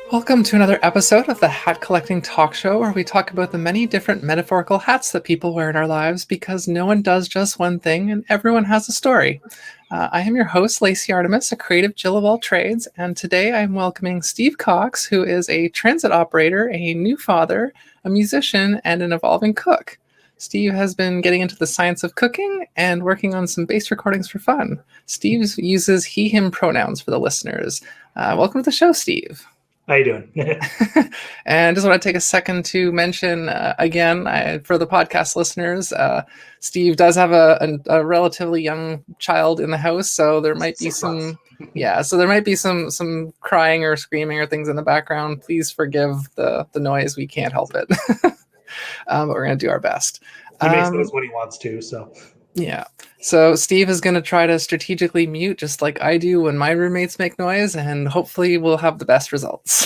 Welcome to another episode of the Hat Collecting Talk Show, where we talk about the many different metaphorical hats that people wear in our lives because no one does just one thing and everyone has a story. I am your host, Lacey Artemis, a creative Jill of all trades, and today I'm welcoming Steve Cox, who is a transit operator, a new father, a musician, and an evolving cook. Steve has been getting into the science of cooking and working on some bass recordings for fun. Steve uses he, him pronouns for the listeners. Welcome to the show, Steve. How you doing? And just want to take a second to mention again, for the podcast listeners, Steve does have a relatively young child in the house, so there might be some crying or screaming or things in the background. Please forgive the noise. We can't help it. But we're going to do our best. He makes those when he wants to, so. Yeah. So Steve is going to try to strategically mute just like I do when my roommates make noise, and hopefully we'll have the best results.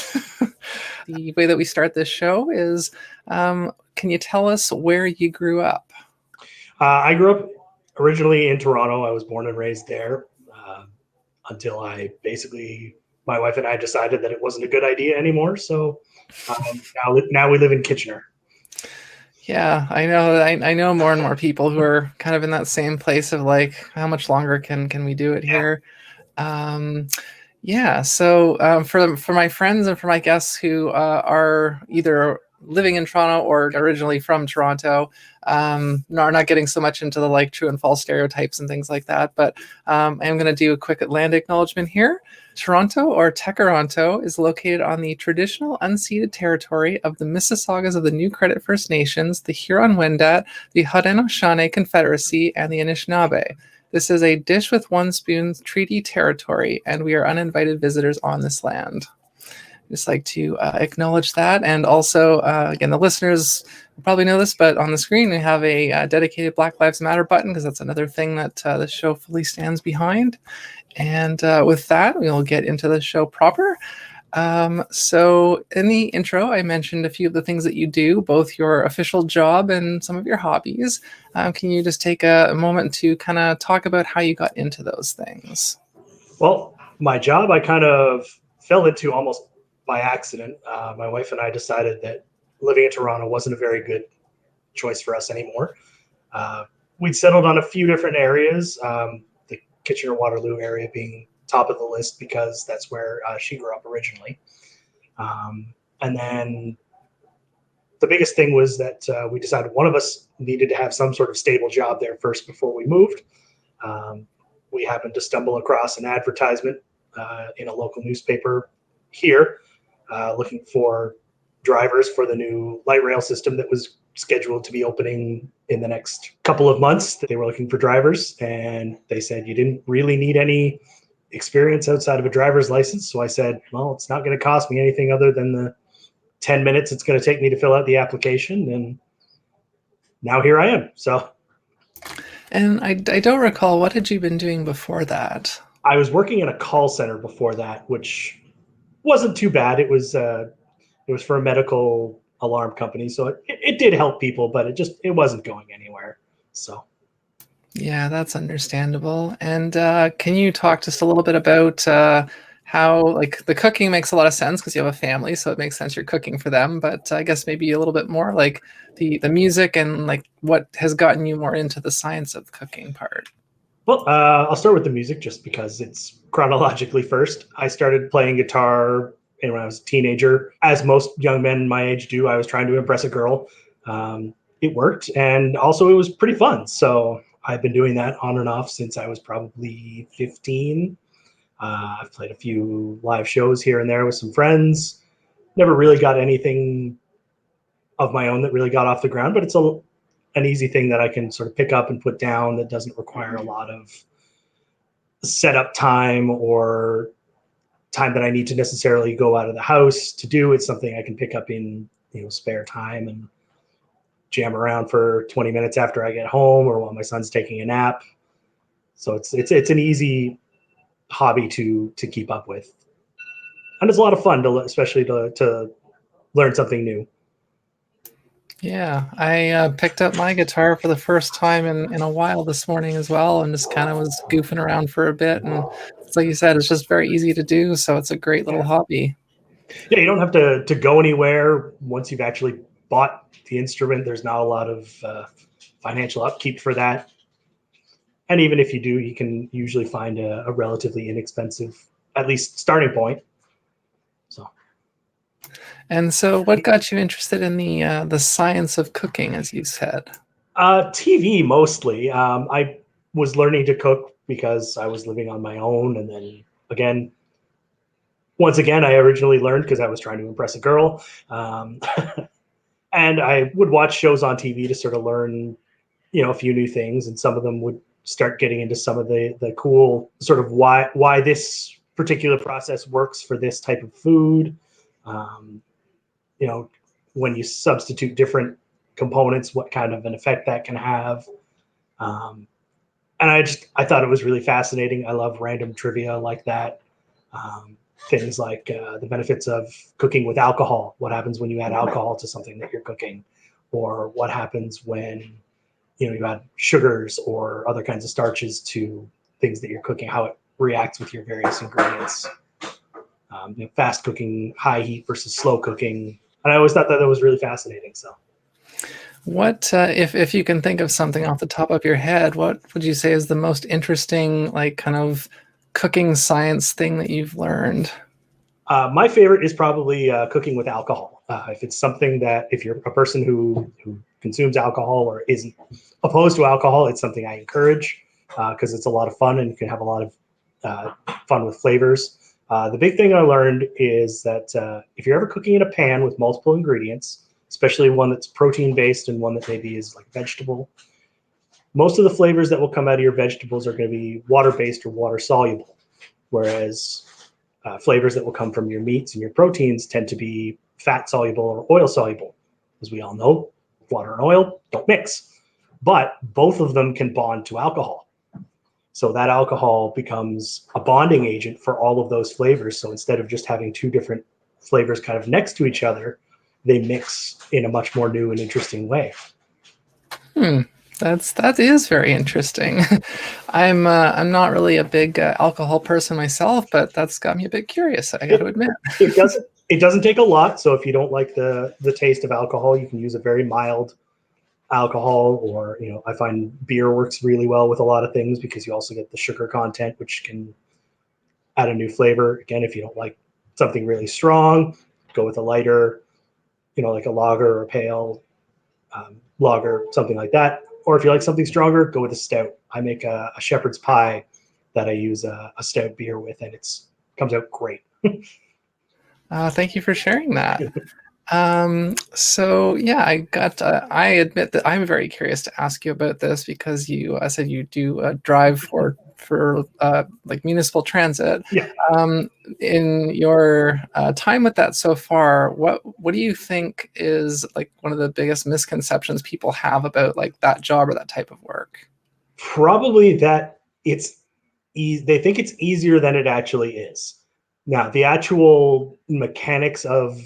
The way that we start this show is, can you tell us where you grew up? I grew up originally in Toronto. I was born and raised there until my wife and I decided that it wasn't a good idea anymore. So now we live in Kitchener. Yeah, I know. I know more and more people who are kind of in that same place of like, how much longer can we do it here? So for my friends and for my guests who are either living in Toronto or originally from Toronto, are not getting so much into the like true and false stereotypes and things like that, but I'm going to do a quick land acknowledgement here. Toronto, or Tekaronto, is located on the traditional unceded territory of the Mississaugas of the New Credit First Nations, the Huron-Wendat, the Haudenosaunee Confederacy, and the Anishinaabe. This is a dish with one spoon treaty territory, and we are uninvited visitors on this land. I'd just like to acknowledge that. And also, again, the listeners probably know this, but on the screen we have a dedicated Black Lives Matter button, because that's another thing that the show fully stands behind. And with that, we'll get into the show proper. So in the intro, I mentioned a few of the things that you do, both your official job and some of your hobbies. Can you just take a moment to kind of talk about how you got into those things? Well, my job I kind of fell into almost by accident. My wife and I decided that living in Toronto wasn't a very good choice for us anymore. We'd settled on a few different areas, the Kitchener-Waterloo area being top of the list because that's where she grew up originally. And then the biggest thing was that we decided one of us needed to have some sort of stable job there first before we moved. We happened to stumble across an advertisement in a local newspaper here looking for drivers for the new light rail system that was scheduled to be opening in the next couple of months. They were looking for drivers, and they said you didn't really need any experience outside of a driver's license. So I said, well, it's not going to cost me anything other than the 10 minutes it's going to take me to fill out the application. And now here I am. And I don't recall, what had you been doing before that? I was working in a call center before that, which wasn't too bad. It was for a medical alarm company, so it did help people, but it wasn't going anywhere. So yeah, that's understandable. And can you talk just a little bit about how, like, the cooking makes a lot of sense because you have a family, so it makes sense you're cooking for them, but I guess maybe a little bit more like the music and like what has gotten you more into the science of cooking part? Well, I'll start with the music just because it's chronologically first. I started playing guitar when I was a teenager. As most young men my age do, I was trying to impress a girl. It worked, and also it was pretty fun. So I've been doing that on and off since I was probably 15. I've played a few live shows here and there with some friends. Never really got anything of my own that really got off the ground, but it's an easy thing that I can sort of pick up and put down that doesn't require a lot of setup time or time that I need to necessarily go out of the house to do. It's something I can pick up in spare time and jam around for 20 minutes after I get home or while my son's taking a nap. So it's an easy hobby to keep up with, and it's a lot of fun especially to learn something new. Yeah, I picked up my guitar for the first time in a while this morning as well, and just kind of was goofing around for a bit. And it's like you said, it's just very easy to do, so it's a great little hobby. Yeah, you don't have to go anywhere once you've actually bought the instrument. There's not a lot of financial upkeep for that. And even if you do, you can usually find a relatively inexpensive, at least starting point. So, And so, what got you interested in the science of cooking, as you said? TV mostly. I was learning to cook because I was living on my own, and then again, once again, I originally learned because I was trying to impress a girl, and I would watch shows on TV to sort of learn, a few new things, and some of them would start getting into some of the cool sort of why this particular process works for this type of food. Um, you know, when you substitute different components, what kind of an effect that can have. Um, and I thought it was really fascinating. I love random trivia like that. Um, Things like the benefits of cooking with alcohol. What happens when you add alcohol to something that you're cooking, or what happens when you add sugars or other kinds of starches to things that you're cooking, how it reacts with your various ingredients. Fast cooking, high heat versus slow cooking. And I always thought that was really fascinating. So, What, if you can think of something off the top of your head, what would you say is the most interesting, like, kind of cooking science thing that you've learned? my favorite is probably cooking with alcohol. If it's something that, if you're a person who consumes alcohol or isn't opposed to alcohol, it's something I encourage because it's a lot of fun and you can have a lot of fun with flavors. The big thing I learned is that if you're ever cooking in a pan with multiple ingredients, especially one that's protein based and one that maybe is like vegetable, most of the flavors that will come out of your vegetables are going to be water based or water soluble, whereas flavors that will come from your meats and your proteins tend to be fat soluble or oil soluble. As we all know, water and oil don't mix, but both of them can bond to alcohol. So that alcohol becomes a bonding agent for all of those flavors. So instead of just having two different flavors kind of next to each other, they mix in a much more new and interesting way. Hmm. That is very interesting. I'm not really a big alcohol person myself, but that's got me a bit curious, I got to It, admit. it doesn't take a lot. So if you don't like the taste of alcohol, you can use a very mild alcohol, or I find beer works really well with a lot of things because you also get the sugar content, which can add a new flavor. Again, if you don't like something really strong, go with a lighter, like a lager or a pale lager, something like that. Or if you like something stronger, go with a stout. I make a shepherd's pie that I use a stout beer with, and it's comes out great. Thank you for sharing that. So yeah, I admit that I'm very curious to ask you about this because you said you do drive for like municipal transit. Yeah. In your time with that so far, what do you think is like one of the biggest misconceptions people have about like that job or that type of work? Probably that they think it's easier than it actually is. Now, the actual mechanics of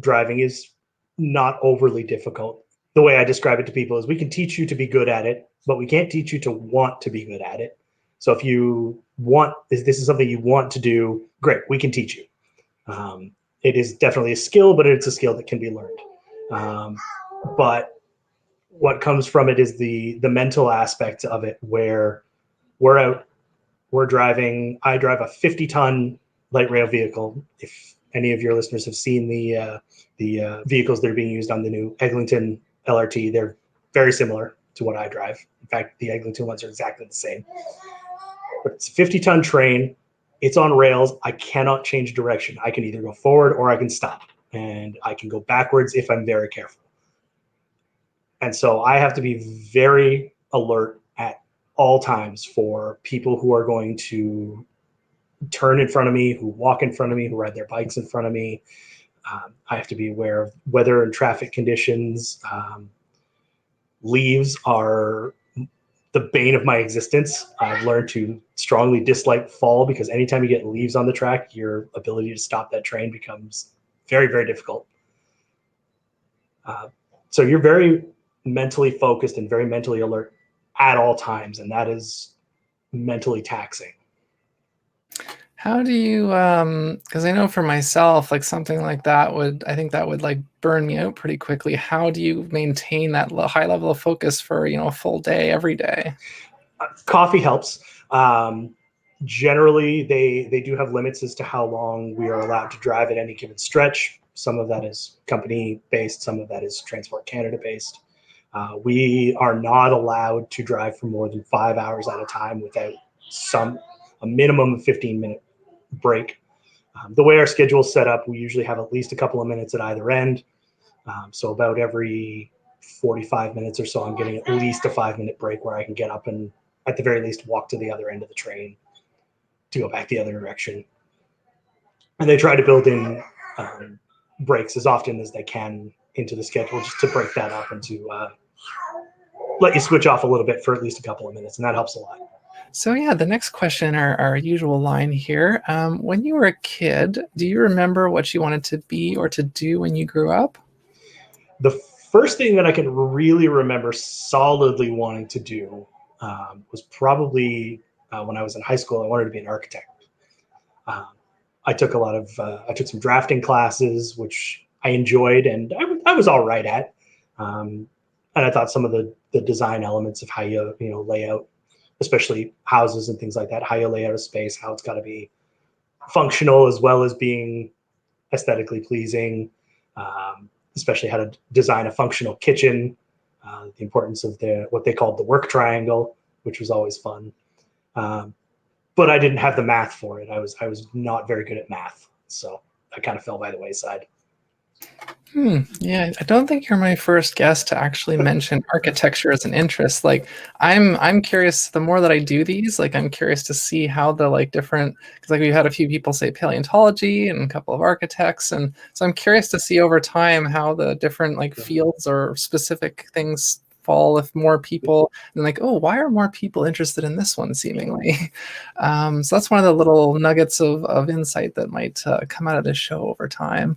driving is not overly difficult. The way I describe it to people is we can teach you to be good at it, but we can't teach you to want to be good at it. So if you want, if this is something you want to do, great, we can teach you. It is definitely a skill, but it's a skill that can be learned. But what comes from it is the mental aspect of it, where we're out, we're driving. I drive a 50-ton light rail vehicle. If any of your listeners have seen the vehicles that are being used on the new Eglinton LRT, they're very similar to what I drive. In fact, the Eglinton ones are exactly the same. But it's a 50-ton train. It's on rails. I cannot change direction. I can either go forward or I can stop, and I can go backwards if I'm very careful. And so I have to be very alert at all times for people who are going to turn in front of me, who walk in front of me, who ride their bikes in front of me. I have to be aware of weather and traffic conditions. Leaves are the bane of my existence. I've learned to strongly dislike fall because anytime you get leaves on the track, your ability to stop that train becomes very, very difficult. So you're very mentally focused and very mentally alert at all times, and that is mentally taxing. How do you, because I know for myself, like something like that I think that would like burn me out pretty quickly. How do you maintain that high level of focus for, a full day every day? Coffee helps. Um, Generally, they do have limits as to how long we are allowed to drive at any given stretch. Some of that is company based, some of that is Transport Canada based. We are not allowed to drive for more than 5 hours at a time without a minimum of 15-minute break. The way our schedule is set up, we usually have at least a couple of minutes at either end. So about every 45 minutes or so, I'm getting at least a 5-minute break where I can get up and at the very least walk to the other end of the train to go back the other direction. And they try to build in breaks as often as they can into the schedule just to break that up and to let you switch off a little bit for at least a couple of minutes. And that helps a lot. So yeah, the next question, our usual line here. When you were a kid, do you remember what you wanted to be or to do when you grew up? The first thing that I can really remember solidly wanting to do was probably when I was in high school. I wanted to be an architect. Um, I took some drafting classes, which I enjoyed, and I was all right at. Um, and I thought some of the design elements of how you lay out, especially houses and things like that, how you lay out a space, how it's got to be functional as well as being aesthetically pleasing. Especially how to design a functional kitchen, the importance of what they called the work triangle, which was always fun. Um, but I didn't have the math for it. I was not very good at math, so I kind of fell by the wayside. Yeah, I don't think you're my first guest to actually mention architecture as an interest. Like, I'm curious. The more that I do these, like, I'm curious to see how the like different. Because like we've had a few people say paleontology and a couple of architects, and so I'm curious to see over time how the different like fields or specific things fall if more people and like, oh, why are more people interested in this one seemingly? So that's one of the little nuggets of insight that might come out of this show over time.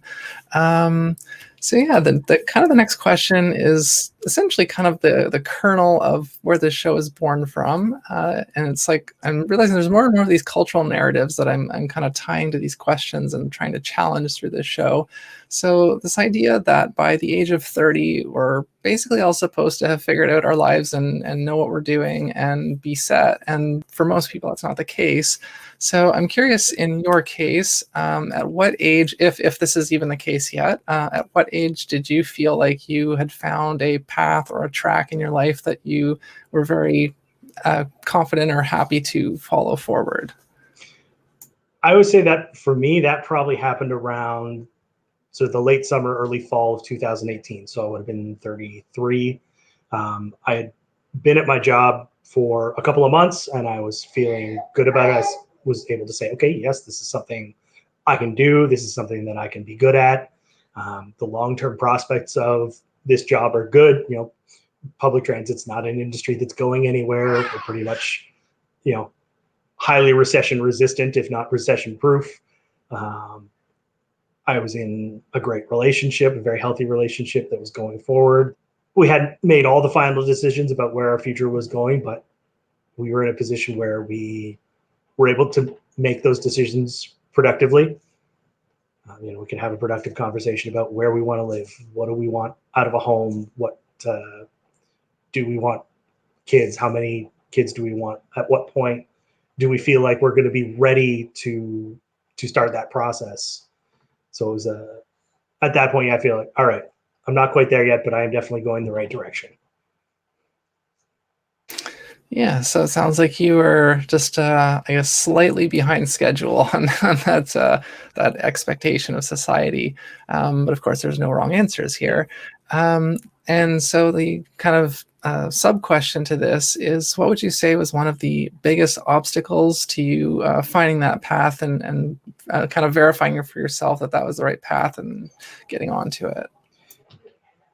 Um, so yeah, the kind of the next question is essentially kind of the kernel of where this show is born from, and it's like I'm realizing there's more and more of these cultural narratives that I'm kind of tying to these questions and trying to challenge through this show. So this idea that by the age of 30, we're basically all supposed to have figured out our lives and know what we're doing and be set, and for most people that's not the case. So I'm curious, in your case, at what age, if this is even the case yet, at what age did you feel like you had found a path or a track in your life that you were very confident or happy to follow forward? I would say that for me, that probably happened around the late summer, early fall of 2018. So I would have been 33. I had been at my job for a couple of months and I was feeling good about it. I was able to say, okay, yes, this is something I can do. This is something that I can be good at. The long-term prospects of this job are good. Public transit's not an industry that's going anywhere. We're pretty much, highly recession resistant, if not recession proof. I was in a great relationship, a very healthy relationship that was going forward. We hadn't made all the final decisions about where our future was going, but we were in a position where we were able to make those decisions productively. We can have a productive conversation about where we want to live. What do we want out of a home? What do we want kids? How many kids do we want? At what point do we feel like we're going to be ready to start that process? So it was at that point, I feel like, all right, I'm not quite there yet, but I am definitely going the right direction. Yeah, so it sounds like you were just, I guess, slightly behind schedule on that expectation of society. But of course, there's no wrong answers here. Um, and so the kind of sub question to this is, what would you say was one of the biggest obstacles to you finding that path and kind of verifying for yourself that that was the right path and getting onto it?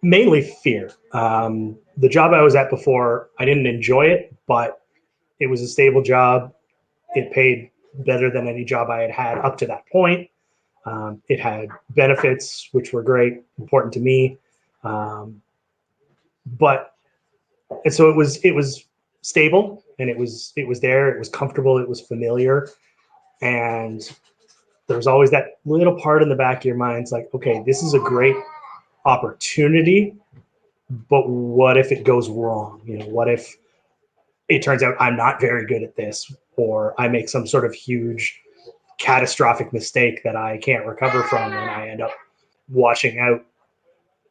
Mainly fear. The job I was at before, I didn't enjoy it, but it was a stable job. It paid better than any job I had had up to that point. It had benefits, which were great, important to me. Um, but and so it was stable, and it was there. It was comfortable. It was familiar. And there's always that little part in the back of your mind. It's like, okay, this is a great opportunity, but what if it goes wrong? What if it turns out I'm not very good at this, or I make some sort of huge catastrophic mistake that I can't recover from, and I end up washing out,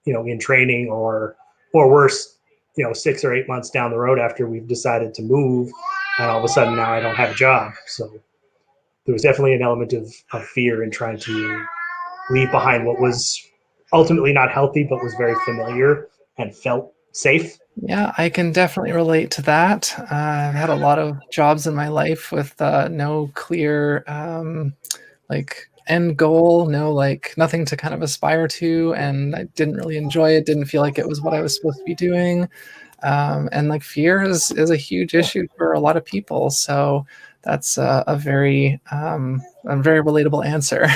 in training, or worse, 6 or 8 months down the road after we've decided to move, and all of a sudden now I don't have a job. So there was definitely an element of fear in trying to leave behind what was ultimately not healthy, but was very familiar and felt safe. Yeah, I can definitely relate to that. I've had a lot of jobs in my life with no clear like end goal, no like nothing to kind of aspire to, and I didn't really enjoy it. Didn't feel like it was what I was supposed to be doing. And like fear is a huge issue for a lot of people. So that's a very relatable answer.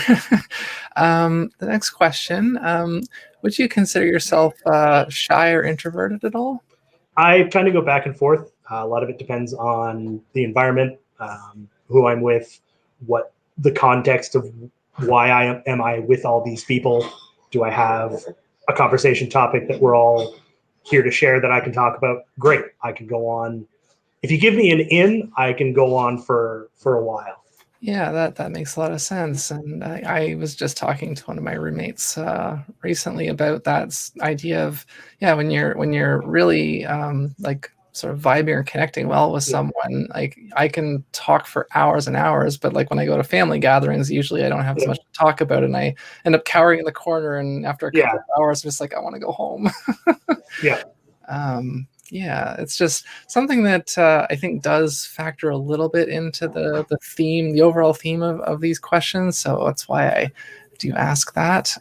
The next question: would you consider yourself shy or introverted at all? I kind of go back and forth. A lot of it depends on the environment, who I'm with, what the context of why I with all these people. Do I have a conversation topic that we're all here to share that I can talk about? Great, I can go on. If you give me an in, I can go on for a while. Yeah, that makes a lot of sense. And I was just talking to one of my roommates recently about idea of, yeah, when you're really like sort of vibing or connecting well with Yeah. someone, like I can talk for hours and hours, but like when I go to family gatherings, usually I don't have as Yeah. much to talk about, and I end up cowering in the corner. And after a couple Yeah. of hours, I'm just like I want to go home. Yeah. Yeah, it's just something that I think does factor a little bit into the theme, the overall theme of these questions. So that's why I do ask that.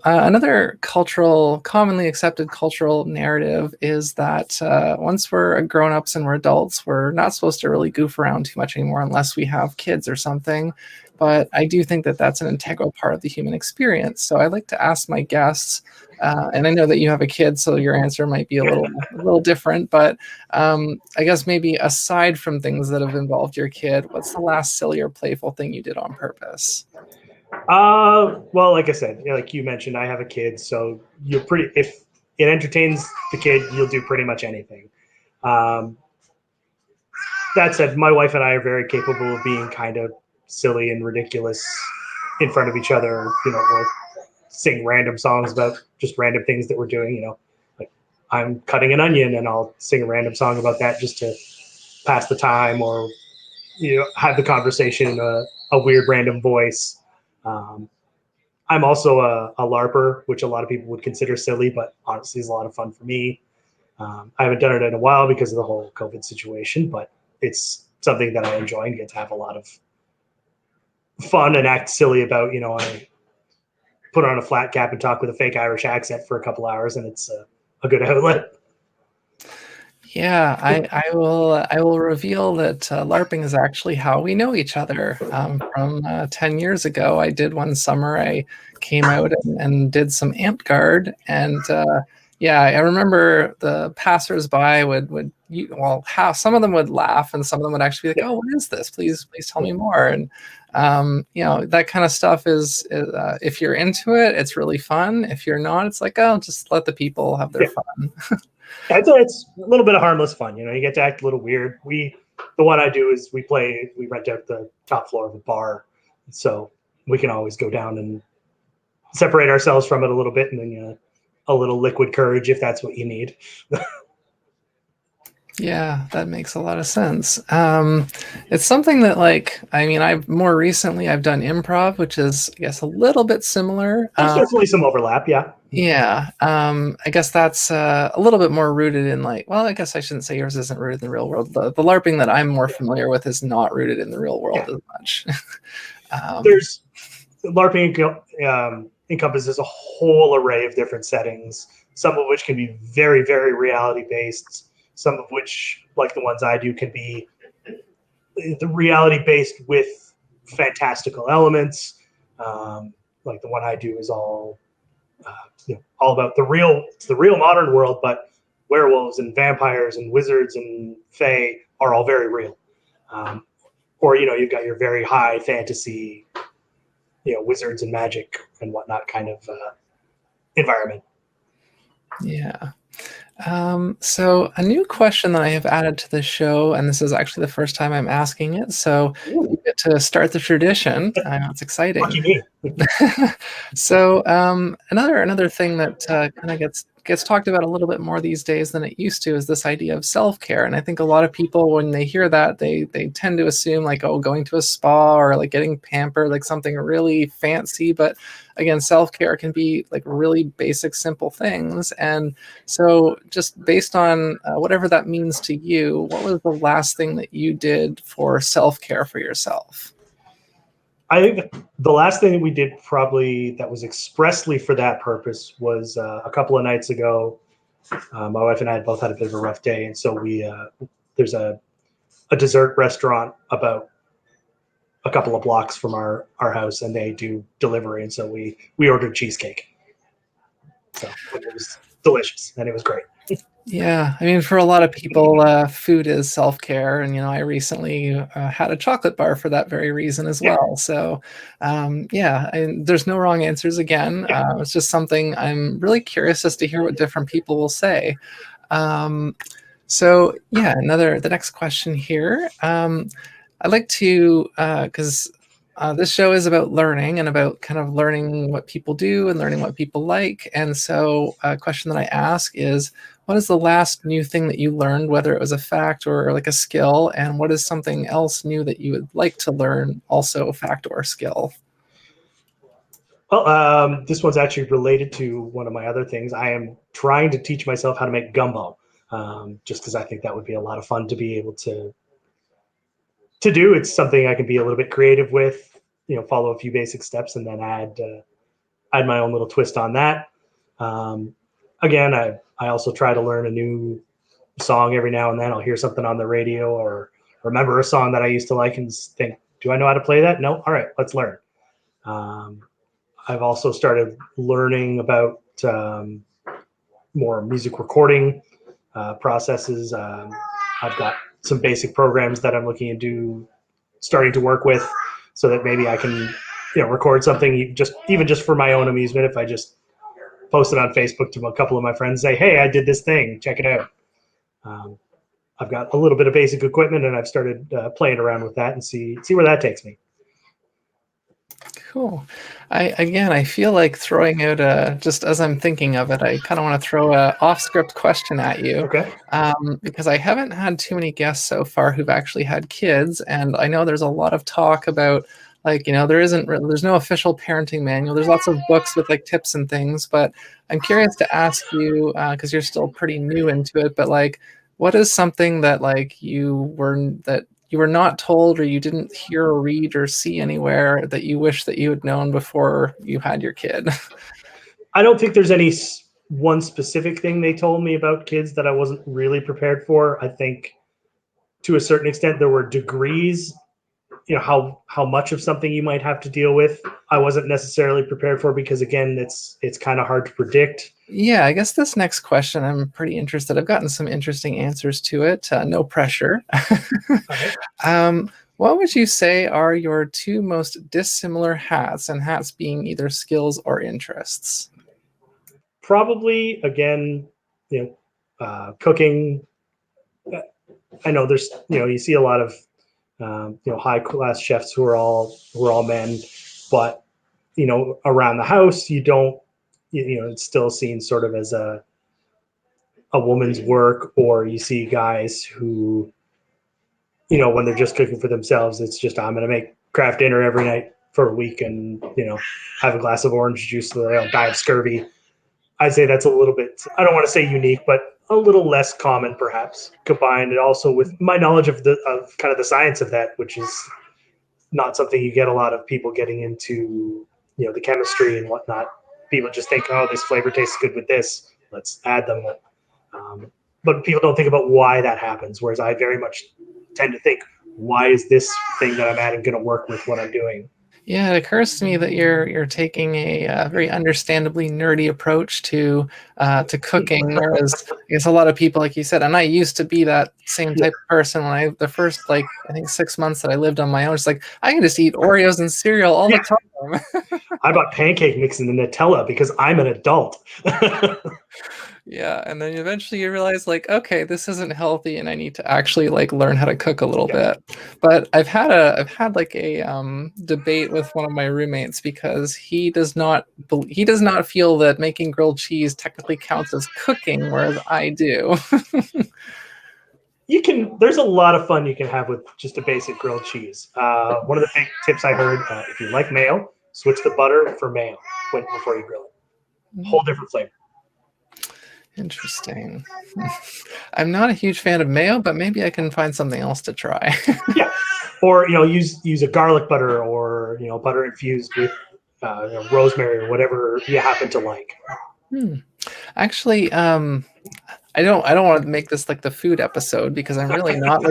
Another commonly accepted cultural narrative is that once we're grown-ups and we're adults, we're not supposed to really goof around too much anymore unless we have kids or something. But I do think that that's an integral part of the human experience. So I like to ask my guests, and I know that you have a kid, so your answer might be a little different. But I guess maybe aside from things that have involved your kid, what's the last silly or playful thing you did on purpose? Well, like I said, like you mentioned, I have a kid, so if it entertains the kid, you'll do pretty much anything. Um, that said, my wife and I are very capable of being kind of silly and ridiculous in front of each other. We'll sing random songs about just random things that we're doing. Like I'm cutting an onion, and I'll sing a random song about that just to pass the time, or have the conversation in a weird random voice. Um, I'm also a LARPer, which a lot of people would consider silly, but honestly is a lot of fun for me. I haven't done it in a while because of the whole COVID situation, but it's something that I enjoy and get to have a lot of fun and act silly about. I put on a flat cap and talk with a fake Irish accent for a couple hours, and it's a good outlet. Yeah, I will reveal that LARPing is actually how we know each other. From 10 years ago, I did one summer. I came out and did some amp guard, and yeah, I remember the passersby how some of them would laugh, and some of them would actually be like, Yeah. "Oh, what is this? Please tell me more." And that kind of stuff is if you're into it, it's really fun. If you're not, it's like, oh, just let the people have their Yeah. fun. It's a little bit of harmless fun. You get to act a little weird. The one I do is we rent out the top floor of a bar, so we can always go down and separate ourselves from it a little bit, and then a little liquid courage if that's what you need. Yeah, that makes a lot of sense. It's something that, like, I mean, I've done improv, which is, I guess, a little bit similar. There's definitely some overlap, yeah. Yeah, I guess that's a little bit more rooted in like, well, I guess I shouldn't say yours isn't rooted in the real world. The LARPing that I'm more familiar with is not rooted in the real world Yeah. as much. There's LARPing encompasses a whole array of different settings, some of which can be very, very reality based, some of which, like the ones I do, can be the reality based with fantastical elements. Like the one I do is all about the real modern world, but werewolves and vampires and wizards and fae are all very real. or, you've got your very high fantasy, wizards and magic and whatnot kind of environment. Yeah. So a new question that I have added to the show, and this is actually the first time I'm asking it, so you get to start the tradition. I know it's exciting. Lucky me. So another thing that kind of gets talked about a little bit more these days than it used to is this idea of self-care. And I think a lot of people, when they hear that, they tend to assume like, oh, going to a spa or like getting pampered, like something really fancy. But again, self-care can be like really basic, simple things. And so just based on whatever that means to you, what was the last thing that you did for self-care for yourself? I think the last thing that we did probably that was expressly for that purpose was a couple of nights ago. My wife and I both had a bit of a rough day, and so there's a dessert restaurant about a couple of blocks from our house, and they do delivery, and so we ordered cheesecake. So it was delicious, and it was great. Yeah, I mean, for a lot of people, food is self-care, and I recently had a chocolate bar for that very reason as well. So, yeah, there's no wrong answers. Again, it's just something I'm really curious as to hear what different people will say. So, yeah, the next question here. I'd like to, because this show is about learning and about kind of learning what people do and learning what people like. And so a question that I ask is, what is the last new thing that you learned, whether it was a fact or like a skill? And what is something else new that you would like to learn, also a fact or skill? Well, this one's actually related to one of my other things. I am trying to teach myself how to make gumbo, just because I think that would be a lot of fun to be able to do. It's something I can be a little bit creative with, follow a few basic steps and then add my own little twist on that. Again, I also try to learn a new song every now and then. I'll hear something on the radio or remember a song that I used to like and think, do I know how to play that? No? All right, let's learn. I've also started learning about more music recording processes. I've got some basic programs that I'm looking into starting to work with so that maybe I can record something even just for my own amusement. If I just post it on Facebook to a couple of my friends, say, hey, I did this thing, check it out. I've got a little bit of basic equipment and I've started playing around with that and see where that takes me. Cool. I feel like throwing out just as I'm thinking of it, I kind of want to throw a off-script question at you. Okay. Because I haven't had too many guests so far who've actually had kids, and I know there's a lot of talk about there's no official parenting manual. There's lots of books with like tips and things, but I'm curious to ask you because you're still pretty new into it, but like, what is something that like you were not told or you didn't hear or read or see anywhere that you wish that you had known before you had your kid? I don't think there's any one specific thing they told me about kids that I wasn't really prepared for. I think to a certain extent there were degrees, how much of something you might have to deal with. I wasn't necessarily prepared for because again, it's kind of hard to predict. Yeah, I guess this next question, I'm pretty interested. I've gotten some interesting answers to it. No pressure. What would you say are your two most dissimilar hats, and hats being either skills or interests? Probably, again, cooking. I know there's, you see a lot of, high class chefs who are all men, but, around the house, you don't, it's still seen sort of as a woman's work, or you see guys who, when they're just cooking for themselves, it's just, I'm going to make craft dinner every night for a week and, have a glass of orange juice so they don't die of scurvy. I'd say that's a little bit, I don't want to say unique, but a little less common perhaps, combined and also with my knowledge of kind of the science of that, which is not something you get a lot of people getting into, the chemistry and whatnot. People just think, oh, this flavor tastes good with this, let's add them. But people don't think about why that happens, whereas I very much tend to think, why is this thing that I'm adding going to work with what I'm doing? Yeah, it occurs to me that you're taking a very understandably nerdy approach to cooking, whereas I guess a lot of people, like you said, and I used to be that same Yeah. type of person when the first like I think 6 months that I lived on my own, it's like I can just eat Oreos and cereal all the Yeah. time. I bought pancake mix in the Nutella because I'm an adult. Yeah, and then eventually you realize like, okay, this isn't healthy and I need to actually like learn how to cook a little Yeah. bit. But I've had like a debate with one of my roommates because he does not feel that making grilled cheese technically counts as cooking, whereas I do. There's a lot of fun you can have with just a basic grilled cheese. One of the big tips I heard, if you like mayo, switch the butter for mayo before you grill it. Whole different flavor. Interesting. I'm not a huge fan of mayo, but maybe I can find something else to try. Yeah. Or, use a garlic butter, or, butter infused with rosemary or whatever you happen to like. Hmm. Actually, I don't want to make this like the food episode because I'm really not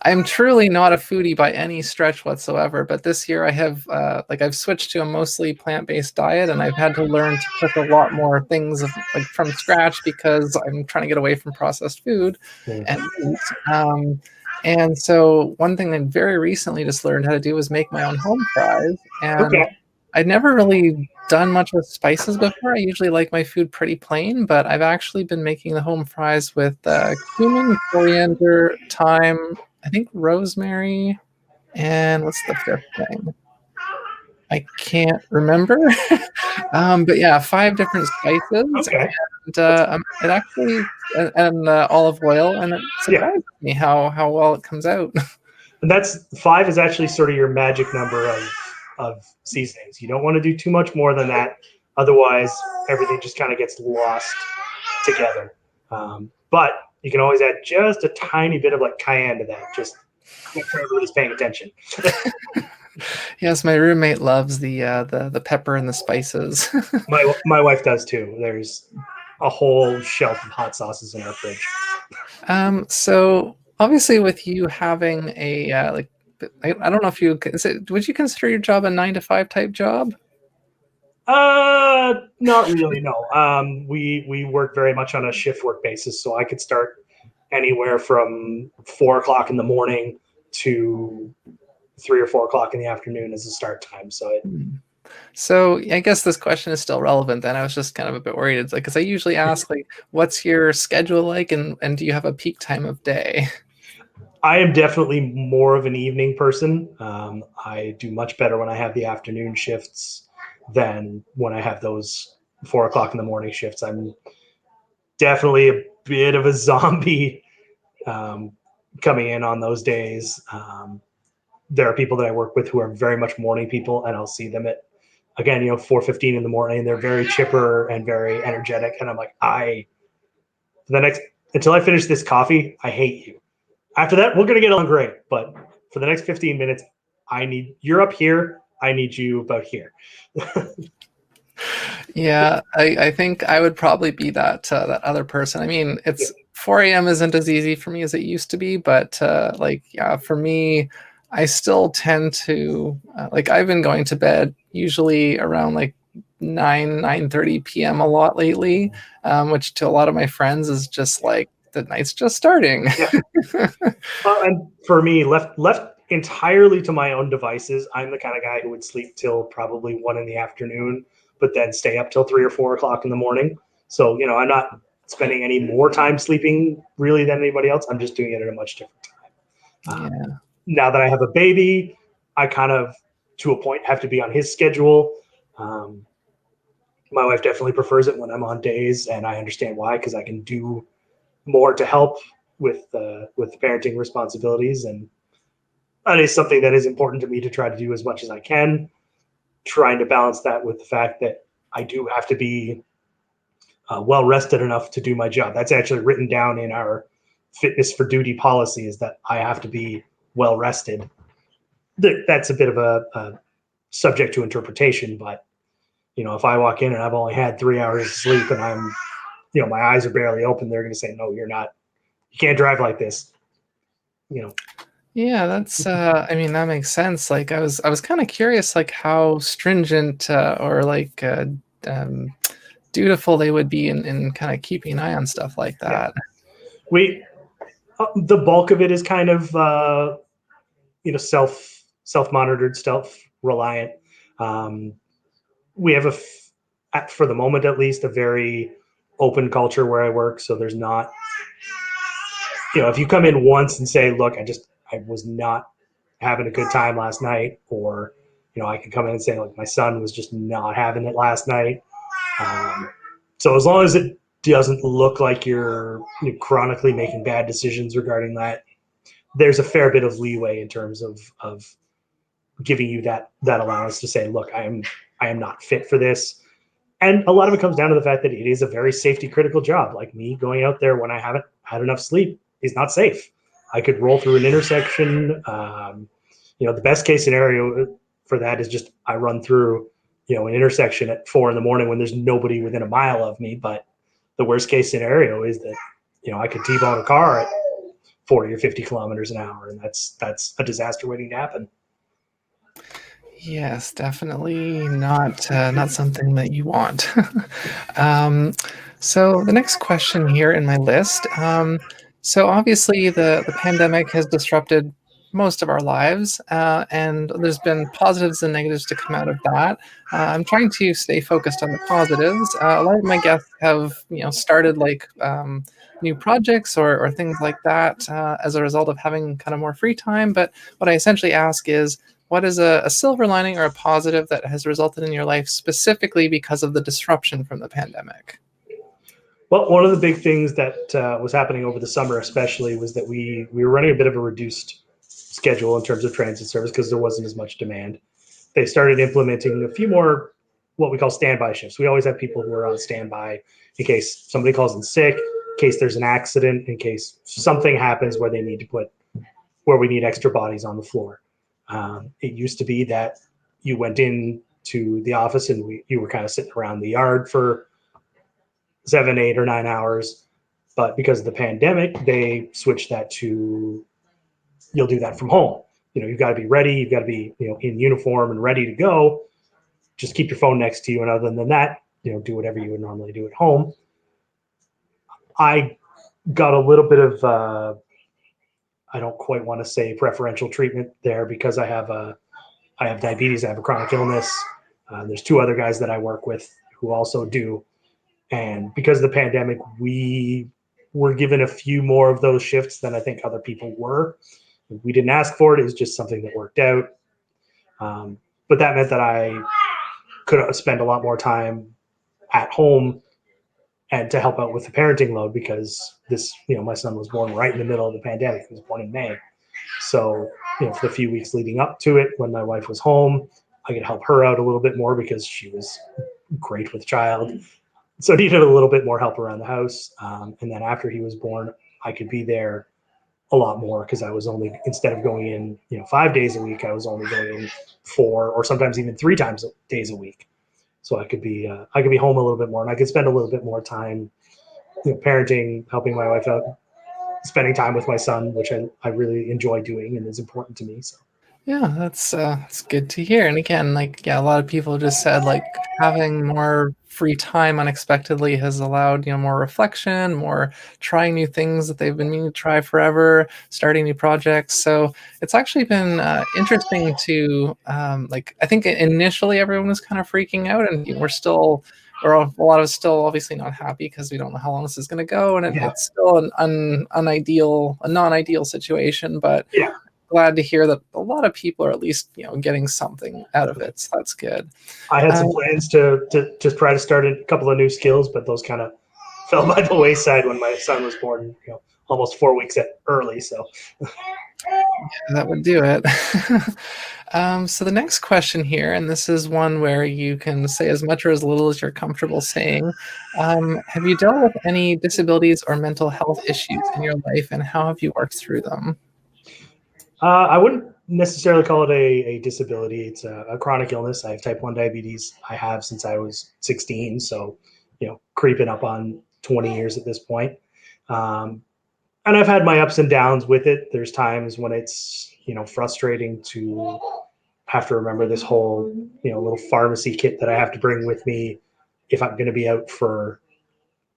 I'm truly not a foodie by any stretch whatsoever. But this year I have I've switched to a mostly plant-based diet, and I've had to learn to cook a lot more things like from scratch because I'm trying to get away from processed food and meat. And so one thing I very recently just learned how to do was make my own home fries, and Okay. I'd never really done much with spices before. I usually like my food pretty plain, but I've actually been making the home fries with cumin, coriander, thyme, I think rosemary, and what's the fifth thing? I can't remember. But yeah, 5 different spices, Okay. and it actually and olive oil, and it Yeah. surprised me how well it comes out. And that's 5 is actually sort of your magic number of seasonings. You don't want to do too much more than that. Otherwise, everything just kind of gets lost together. But you can always add just a tiny bit of like cayenne to that. Just make sure everybody's paying attention. Yes, my roommate loves the pepper and the spices. My wife does too. There's a whole shelf of hot sauces in our fridge. So obviously, with you having a I don't know if you would you consider your job a 9 to 5 type job? Not really. No. We work very much on a shift work basis, so I could start anywhere from 4 o'clock in the morning to 3 or 4 o'clock in the afternoon as a start time. So Hmm. So I guess this question is still relevant. Then I was just kind of a bit worried. It's like because I usually ask like, "What's your schedule like?" and do you have a peak time of day? I am definitely more of an evening person. I do much better when I have the afternoon shifts than when I have those 4 o'clock in the morning shifts. I'm definitely a bit of a zombie um, coming in on those days. There are people that I work with who are very much morning people, and I'll see them at, again, 4:15 in the morning. They're very chipper and very energetic, and I'm like, the next until I finish this coffee, I hate you. After that, we're gonna get on great, but for the next 15 minutes, you're up here. I need you about here. Yeah, I think I would probably be that other person. I mean, Yeah. it's 4 a.m. isn't as easy for me as it used to be, but yeah, for me, I still tend to like I've been going to bed usually around like 9:30 p.m. a lot lately, which to a lot of my friends is just like the night's just starting. Yeah. And for me, left entirely to my own devices, I'm the kind of guy who would sleep till probably 1 in the afternoon, but then stay up till 3 or 4 o'clock in the morning. So I'm not spending any more time sleeping really than anybody else. I'm just doing it at a much different time. Yeah. Now that I have a baby, I kind of, to a point, have to be on his schedule. Um, my wife definitely prefers it when I'm on days, and I understand why, because I can do more to help with the parenting responsibilities, and that is something that is important to me to try to do as much as I can. Trying to balance that with the fact that I do have to be well rested enough to do my job. That's actually written down in our fitness for duty policy, is that I have to be well rested. That's a bit of a subject to interpretation, but if I walk in and I've only had 3 hours of sleep and my eyes are barely open, they're going to say, no, you're not, you can't drive like this. Yeah, that's I mean that makes sense. Like I was kind of curious like how stringent or like um dutiful they would be in kind of keeping an eye on stuff like Yeah, that. we the bulk of it is kind of self monitored, self reliant. Um, we have for the moment at least, a very open culture where I work. So there's not, if you come in once and say, look, I was not having a good time last night, or, I can come in and say, like, my son was just not having it last night. So as long as it doesn't look like you're chronically making bad decisions regarding that, there's a fair bit of leeway in terms of giving you that allowance to say, look, I am not fit for this. And a lot of it comes down to the fact that it is a very safety critical job. Like, me going out there when I haven't had enough sleep is not safe. I could roll through an intersection. The best case scenario for that is just I run through, an intersection at 4 a.m. when there's nobody within a mile of me. But the worst case scenario is that, I could T-bone a car at 40 or 50 kilometers an hour, and that's a disaster waiting to happen. Yes, definitely not something that you want. um, so the next question here in my list. So obviously the pandemic has disrupted most of our lives, and there's been positives and negatives to come out of that. I'm trying to stay focused on the positives. A lot of my guests have started like new projects or things like that as a result of having kind of more free time. But what I essentially ask is what is a silver lining or a positive that has resulted in your life specifically because of the disruption from the pandemic? Well, one of the big things that was happening over the summer, especially, was that we were running a bit of a reduced schedule in terms of transit service because there wasn't as much demand. They started implementing a few more what we call standby shifts. We always have people who are on standby in case somebody calls in sick, in case there's an accident, in case something happens where we need extra bodies on the floor. It used to be that you went in to the office and you were kind of sitting around the yard for 7, 8 or 9 hours. But because of the pandemic, they switched that to you'll do that from home. You've got to be ready. You've got to be, in uniform and ready to go. Just keep your phone next to you. And other than that, do whatever you would normally do at home. I got a little bit of, I don't quite want to say preferential treatment there because I have diabetes. I have a chronic illness. There's two other guys that I work with who also do. And because of the pandemic, we were given a few more of those shifts than I think other people were. We didn't ask for it. It was just something that worked out. But that meant that I could spend a lot more time at home and to help out with the parenting load because my son was born right in the middle of the pandemic. He was born in May. So, for the few weeks leading up to it, when my wife was home, I could help her out a little bit more because she was great with child. So I needed a little bit more help around the house. And then after he was born, I could be there a lot more because I was only, instead of going in, 5 days a week, I was only going in 4 or sometimes even 3 days a week. So I could be home a little bit more, and I could spend a little bit more time, parenting, helping my wife out, spending time with my son, which I really enjoy doing and is important to me. So Yeah, that's good to hear. And again, like yeah, a lot of people just said like having more free time unexpectedly has allowed, more reflection, more trying new things that they've been meaning to try forever, starting new projects. So it's actually been interesting to like I think initially everyone was kind of freaking out and we're still or a lot of us still obviously not happy because we don't know how long this is going to go and yeah, it's still an a non-ideal situation, but yeah. glad to hear that a lot of people are at least getting something out of it. So that's good. I had Uh, some plans to just try to start a couple of new skills, but those kind of fell by the wayside when my son was born. Almost 4 weeks early. So that would do it. So the next question here, and this is one where you can say as much or as little as you're comfortable saying. Have you dealt with any disabilities or mental health issues in your life, and how have you worked through them? I wouldn't necessarily call it a disability. It's a chronic illness. I have type 1 diabetes. I have since I was 16. So, creeping up on 20 years at this point. Um, and I've had my ups and downs with it. There's times when it's, frustrating to have to remember this whole, little pharmacy kit that I have to bring with me if I'm going to be out for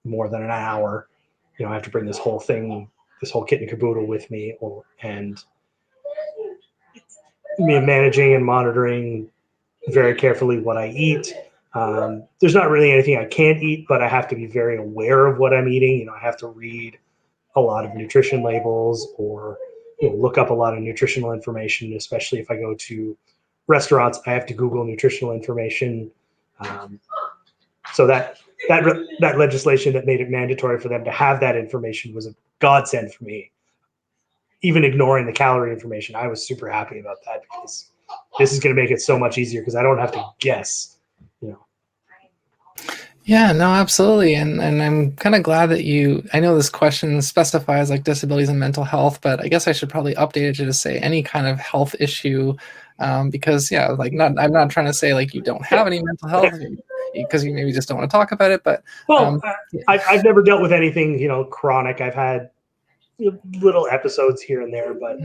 more than an hour. I have to bring this whole thing, this whole kit and caboodle with me, and me managing and monitoring very carefully what I eat. There's not really anything I can't eat, but I have to be very aware of what I'm eating. I have to read a lot of nutrition labels, or look up a lot of nutritional information, especially if I go to restaurants. I have to Google nutritional information. So that legislation that made it mandatory for them to have that information was a godsend for me. Even ignoring the calorie information, I was super happy about that, because this is going to make it so much easier because I don't have to guess. Yeah, no, absolutely. And I'm kind of glad that I know this question specifies like disabilities and mental health, but I guess I should probably update it to just say any kind of health issue. Because yeah, like I'm not trying to say like you don't have any mental health because you maybe just don't want to talk about it, but well, I've never dealt with anything, chronic. I've had little episodes here and there, but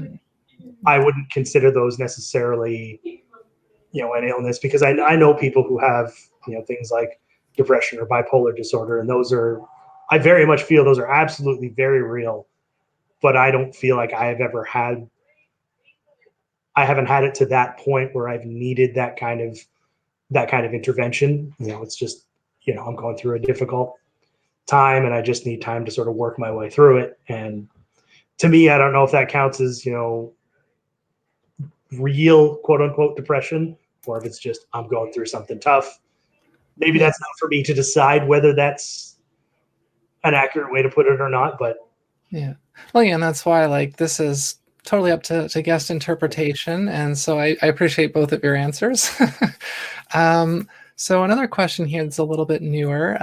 I wouldn't consider those necessarily, an illness, because I know people who have, things like depression or bipolar disorder, and I very much feel those are absolutely very real, but I don't feel like I haven't had it to that point where I've needed that kind of intervention. It's just, I'm going through a difficult time and I just need time to sort of work my way through it. And to me, I don't know if that counts as, real quote unquote depression, or if it's just, I'm going through something tough. Maybe that's not for me to decide whether that's an accurate way to put it or not, but yeah. Well, yeah, and that's why like this is totally up to guest interpretation. And so I appreciate both of your answers. So another question here that's a little bit newer,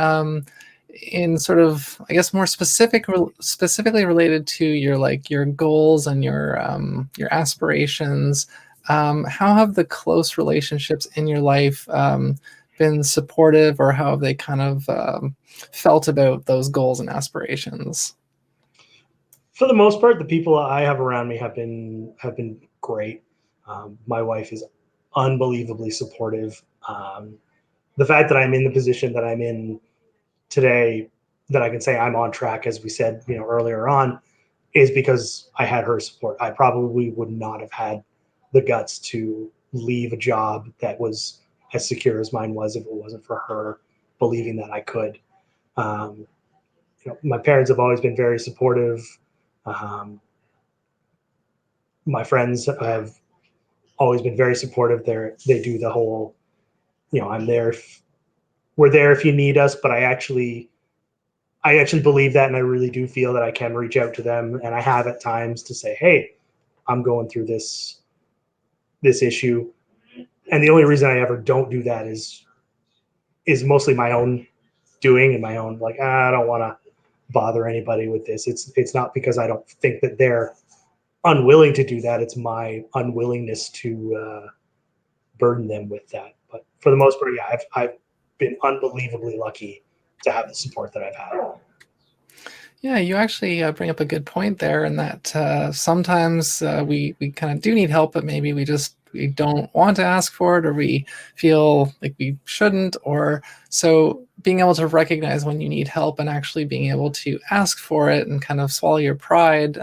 in sort of, I guess, more specifically related to your goals and your aspirations. How have the close relationships in your life been supportive, or how have they kind of felt about those goals and aspirations? for the most part, the people I have around me have been great. My wife is unbelievably supportive. The fact that I'm in the position that I'm in today, that I can say I'm on track, as we said, earlier on, is because I had her support. I probably would not have had the guts to leave a job that was as secure as mine was if it wasn't for her believing that I could. Um, my parents have always been very supportive. Um, my friends have always been very supportive. They do the whole, I'm there. We're there if you need us. But I actually believe that, and I really do feel that I can reach out to them, and I have at times to say, "Hey, I'm going through this issue," and the only reason I ever don't do that is mostly my own doing, and my own like, I don't want to bother anybody with this. It's not because I don't think that they're unwilling to do that. It's my unwillingness to burden them with that. But for the most part, yeah, I've been unbelievably lucky to have the support that I've had. Yeah, you actually bring up a good point there, in that sometimes we kind of do need help, but maybe we don't want to ask for it, or we feel like we shouldn't, or so being able to recognize when you need help and actually being able to ask for it and kind of swallow your pride,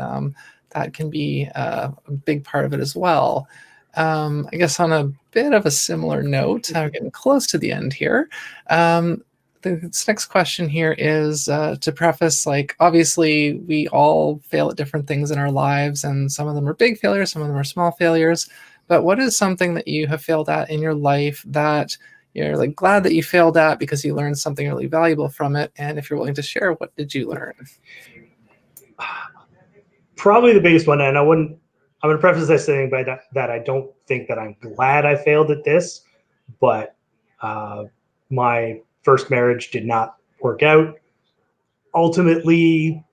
that can be a big part of it as well. I guess on a bit of a similar note, I'm getting close to the end here. This next question here is to preface, like, obviously we all fail at different things in our lives, and some of them are big failures, some of them are small failures. But what is something that you have failed at in your life that you're like glad that you failed at because you learned something really valuable from it? And if you're willing to share, what did you learn? Probably the biggest one, and I'm going to preface this saying by that I don't think that I'm glad I failed at this, but my first marriage did not work out. Ultimately,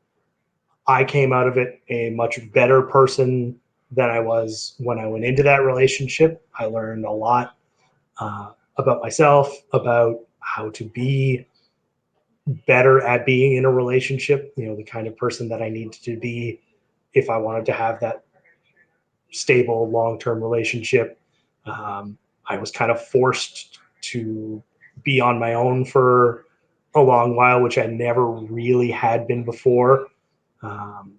I came out of it a much better person than I was when I went into that relationship. I learned a lot about myself, about how to be better at being in a relationship, the kind of person that I need to be if I wanted to have that stable long-term relationship. I was kind of forced to be on my own for a long while, which I never really had been before. Um,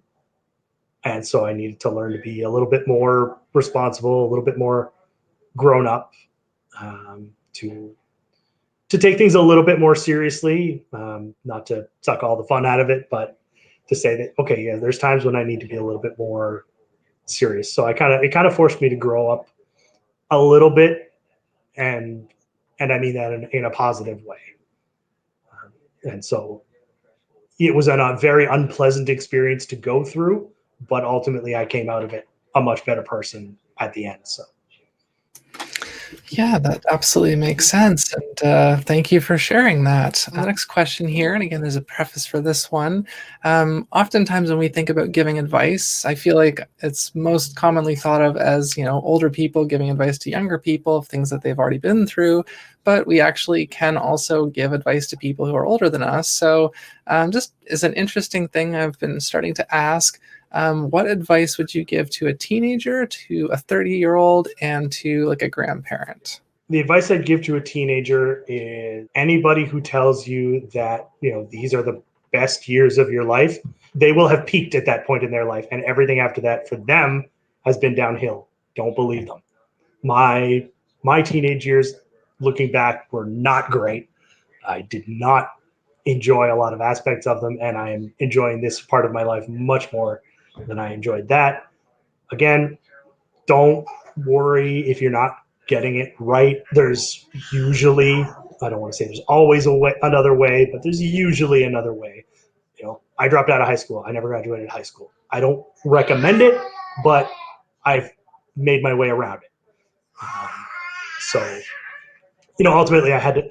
and so I needed to learn to be a little bit more responsible, a little bit more grown up, to take things a little bit more seriously, not to suck all the fun out of it, but to say that, okay, yeah, there's times when I need to be a little bit more serious. So it kind of forced me to grow up a little bit, and I mean that in a positive way. And so it was a very unpleasant experience to go through, but ultimately I came out of it a much better person at the end. So Yeah, that absolutely makes sense. And thank you for sharing that. The next question here, and again, there's a preface for this one. Oftentimes, when we think about giving advice, I feel like it's most commonly thought of as, older people giving advice to younger people of things that they've already been through. But we actually can also give advice to people who are older than us. So, just is an interesting thing I've been starting to ask. What advice would you give to a teenager, to a 30-year-old, and to like a grandparent? the advice I'd give to a teenager is anybody who tells you that, these are the best years of your life, they will have peaked at that point in their life. And everything after that for them has been downhill. Don't believe them. My teenage years, looking back, were not great. I did not enjoy a lot of aspects of them, and I am enjoying this part of my life much more than I enjoyed that. Again, don't worry if you're not getting it right. There's usually, I don't want to say there's always another way, but there's usually another way. I dropped out of high school. I never graduated high school. I don't recommend it, but I've made my way around it. So, ultimately I had to,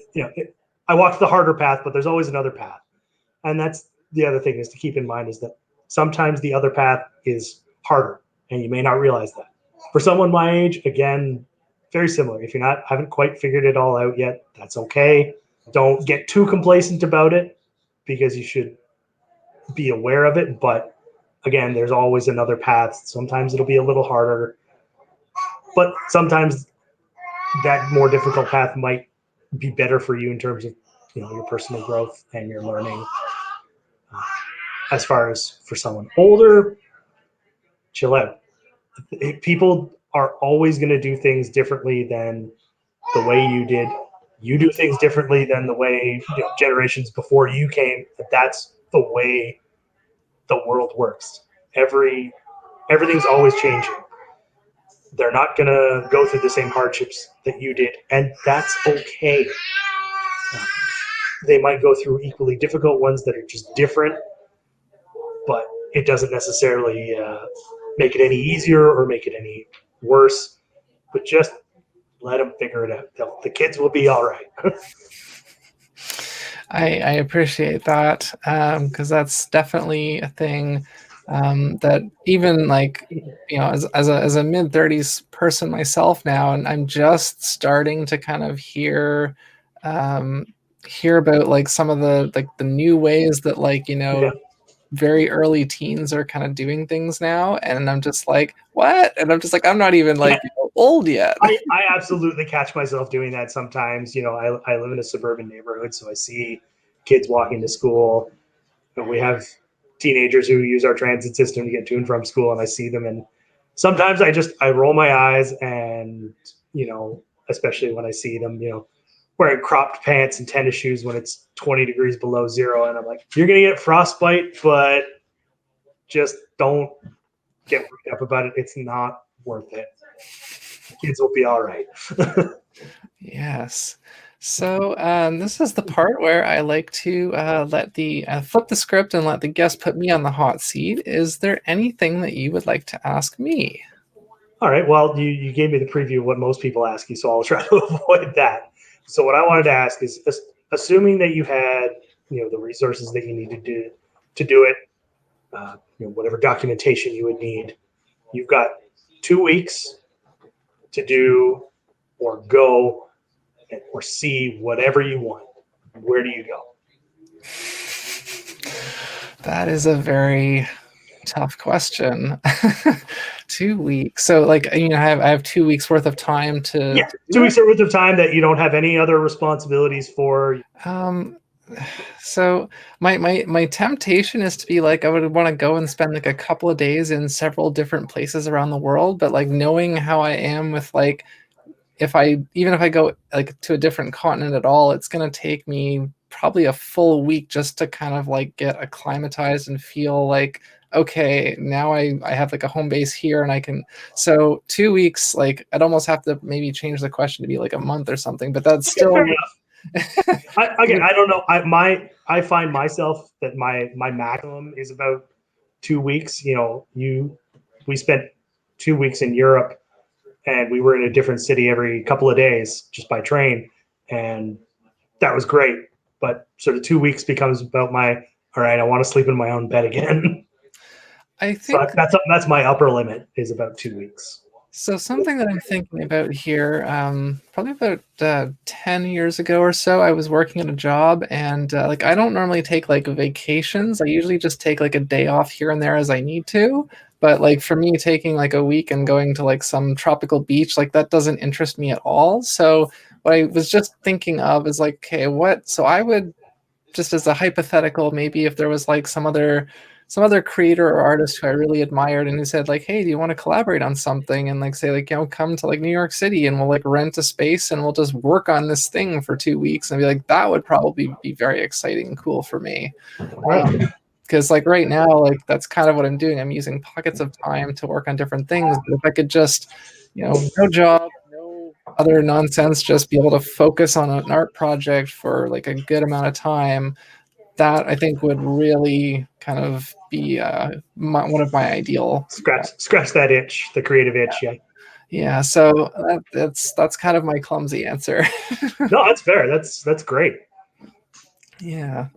I walked the harder path, but there's always another path. And that's the other thing is to keep in mind is that sometimes the other path is harder and you may not realize that. For someone my age, again, very similar. If you're haven't quite figured it all out yet, that's okay. Don't get too complacent about it because you should be aware of it. But again, there's always another path. Sometimes it'll be a little harder, but sometimes that more difficult path might be better for you in terms of your personal growth and your learning. As far as for someone older, chill out. People are always going to do things differently than the way you did. You do things differently than the way generations before you came. That's the way the world works. Everything's always changing. They're not going to go through the same hardships that you did, and that's okay. They might go through equally difficult ones that are just different, but it doesn't necessarily make it any easier or make it any worse. But just let them figure it out. The kids will be all right. I appreciate that because that's definitely a thing that even like as a mid-30s person myself now, and I'm just starting to kind of hear about like some of the new ways that Yeah. very early teens are kind of doing things now, and I'm just like, what? And I'm just like, I'm not even like old yet. I absolutely catch myself doing that sometimes. I live in a suburban neighborhood, so I see kids walking to school. We have teenagers who use our transit system to get to and from school, and I see them, and sometimes I roll my eyes, and especially when I see them, wearing cropped pants and tennis shoes when it's 20 degrees below zero, and I'm like, you're gonna get frostbite, but just don't get worked up about it. It's not worth it. Kids will be all right. Yes. So this is the part where I like to let the flip the script and let the guest put me on the hot seat. Is there anything that you would like to ask me? All right. Well, you gave me the preview of what most people ask you, so I'll try to avoid that. So what I wanted to ask is, assuming that you had, the resources that you needed to do it, whatever documentation you would need, you've got 2 weeks to do or go or see whatever you want. Where do you go? That is a very tough question. 2 weeks. So like, I have 2 weeks worth of time to Yeah, do 2 weeks worth of time that you don't have any other responsibilities for. Um, so my temptation is to be like, I would want to go and spend like a couple of days in several different places around the world, but like knowing how I am with like, even if I go like to a different continent at all, it's gonna take me probably a full week just to kind of like get acclimatized and feel like, okay, now I have like a home base here and I can. So 2 weeks, like I'd almost have to maybe change the question to be like a month or something, but that's Okay, fair still. enough. Again, I don't know. I find myself that my maximum is about 2 weeks. We spent 2 weeks in Europe, and we were in a different city every couple of days just by train, and that was great. But sort of 2 weeks becomes about my all right. I want to sleep in my own bed again. I So think that's my upper limit is about 2 weeks. so. Something that I'm thinking about here, probably about 10 years ago or so, I was working at a job, and like I don't normally take like vacations. I usually just take like a day off here and there as I need to. But like for me, taking like a week and going to like some tropical beach, like that doesn't interest me at all. So what I was just thinking of is like, okay, what? So I would, just as a hypothetical, maybe if there was like some other creator or artist who I really admired and who said like, hey, do you want to collaborate on something, and like say like, come to like New York City and we'll like rent a space and we'll just work on this thing for 2 weeks, and be like, that would probably be very exciting and cool for me. Right. Because like right now, like that's kind of what I'm doing. I'm using pockets of time to work on different things. But if I could just, no job, no other nonsense, just be able to focus on an art project for like a good amount of time, that I think would really kind of be one of my ideal. Scratch that itch, the creative itch. Yeah. Yeah, so that's kind of my clumsy answer. No, that's fair. That's great. Yeah.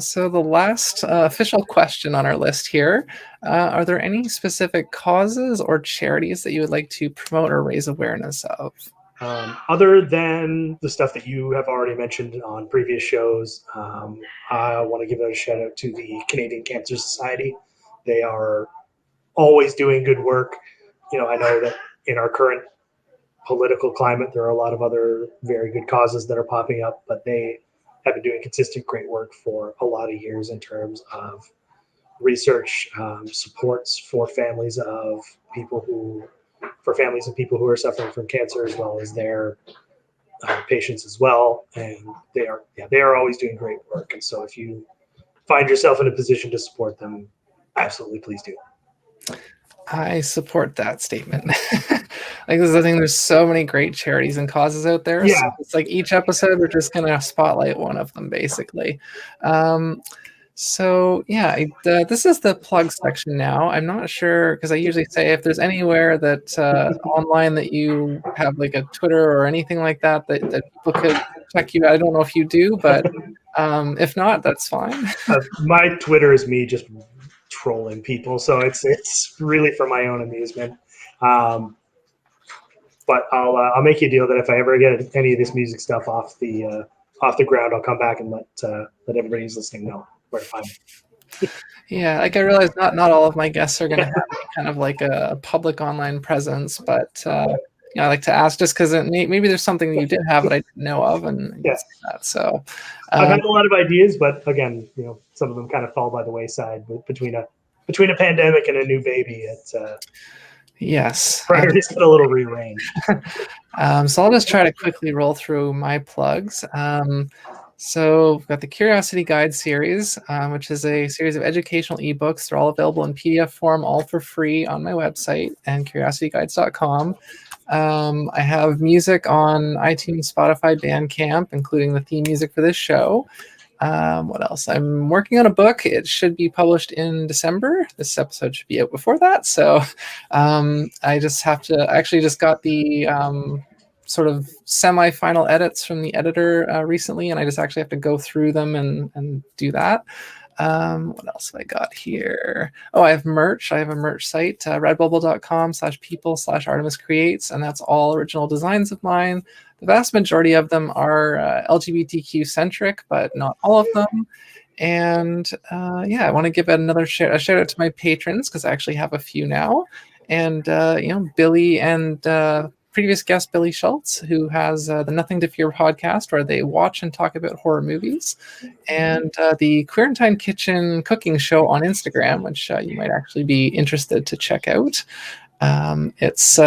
So the last official question on our list here: are there any specific causes or charities that you would like to promote or raise awareness of? Other than the stuff that you have already mentioned on previous shows, I want to give a shout out to the Canadian Cancer Society. They are always doing good work. I know that in our current political climate, there are a lot of other very good causes that are popping up, but they have been doing consistent great work for a lot of years in terms of research, supports for families of people who are suffering from cancer, as well as their patients as well. And they are always doing great work. And so if you find yourself in a position to support them, absolutely please do. I support that statement. Like this is the thing, there's so many great charities and causes out there. Yeah. So it's like each episode we're just gonna spotlight one of them basically. So yeah, this is the plug section now. I'm not sure because I usually say if there's anywhere that online that you have like a Twitter or anything like that people could check you out. I don't know if you do, but if not, that's fine. My Twitter is me just trolling people, so it's really for my own amusement. But I'll make you a deal that if I ever get any of this music stuff off the ground, I'll come back and let everybody who's listening know where to find me. Yeah, like I realize not all of my guests are going to have kind of like a public online presence, but I like to ask just because maybe there's something that you did have that I didn't know of, and Yeah. that. So I've had a lot of ideas, but again, some of them kind of fall by the wayside. But between a pandemic and a new baby, it's yes, priorities get a little rearranged. so I'll just try to quickly roll through my plugs. So we've got the Curiosity Guide series, which is a series of educational ebooks. They're all available in PDF form, all for free on my website and curiosityguides.com. I have music on iTunes, Spotify, Bandcamp, including the theme music for this show. What else? I'm working on a book. It should be published in December. This episode should be out before that. So I just got the sort of semi-final edits from the editor recently, and I just actually have to go through them and do that. What else have I got here? Oh, I have merch. I have a merch site, redbubble.com/people/Artemis Creates, and that's all original designs of mine. The vast majority of them are LGBTQ centric, but not all of them. And yeah, I want to give a shout out to my patrons, because I actually have a few now. And Billy and previous guest Billy Schultz, who has the Nothing to Fear podcast, where they watch and talk about horror movies, and the Quarantine Kitchen cooking show on Instagram, which you might actually be interested to check out. It's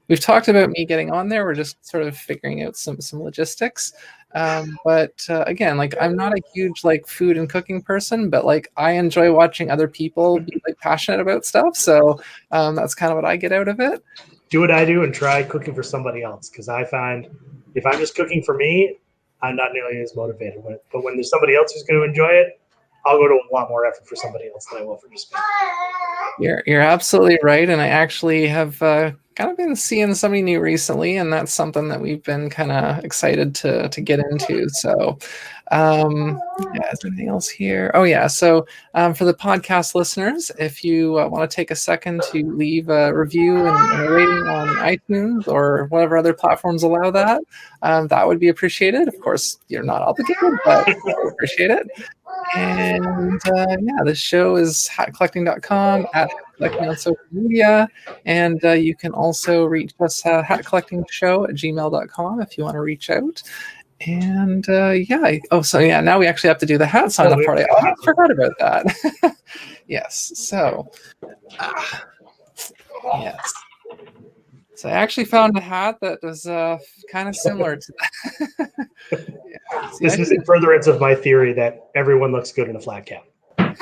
we've talked about me getting on there. We're just sort of figuring out some logistics. But again, like, I'm not a huge like food and cooking person, but like I enjoy watching other people be like passionate about stuff. So that's kind of what I get out of it. Do what I do and try cooking for somebody else, because I find if I'm just cooking for me, I'm not nearly as motivated. But when there's somebody else who's going to enjoy it, I'll go to a lot more effort for somebody else than I will for just me. You're absolutely right, and I actually have kind of been seeing somebody new recently, and that's something that we've been kind of excited to get into. So, yeah, is there anything else here? Oh yeah, so for the podcast listeners, if you want to take a second to leave a review and a rating on iTunes or whatever other platforms allow that, that would be appreciated. Of course, you're not obligated, but I would appreciate it. And yeah, the show is hatcollecting.com, at collecting on social media, and you can also reach us hatcollectingshow@gmail.com if you want to reach out. And yeah, so yeah, now we actually have to do the hat sign up party. I forgot about that. Yes, so yes. So I actually found a hat that was kind of similar to that. Yeah. See, this is in furtherance of my theory that everyone looks good in a flat cap. Well,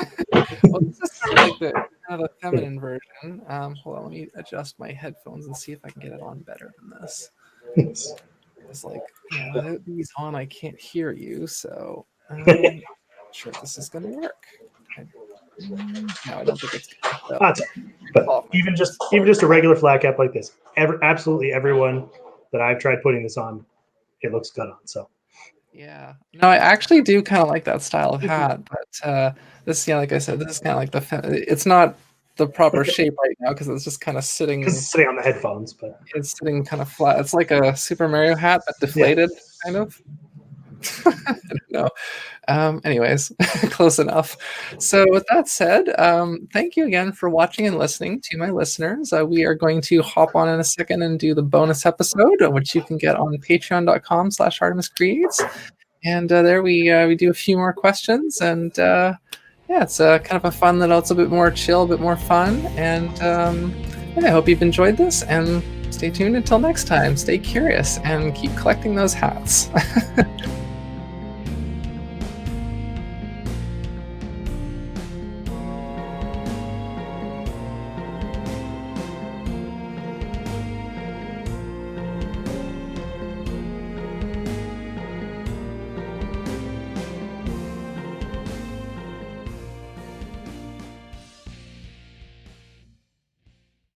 this is sort of like the kind of a feminine version. Hold on, let me adjust my headphones and see if I can get it on better than this. It's like, without these on, I can't hear you, so I'm not sure if this is going to work. No, I don't think it's good. But even just a regular flat cap like this, absolutely everyone that I've tried putting this on, it looks good on. So yeah, no, I actually do kind of like that style of hat, but this, like I said, this is kind of like it's not the proper shape right now because it's just kind of sitting on the headphones, but it's sitting kind of flat. It's like a Super Mario hat but deflated, kind of. I don't know. Anyways, close enough. So with that said, thank you again for watching and listening to my listeners. We are going to hop on in a second and do the bonus episode, which you can get on patreon.com/Artemis Creates. And there we do a few more questions, and yeah, it's kind of a fun little, it's a bit more chill, a bit more fun. And yeah, I hope you've enjoyed this, and stay tuned until next time. Stay curious and keep collecting those hats.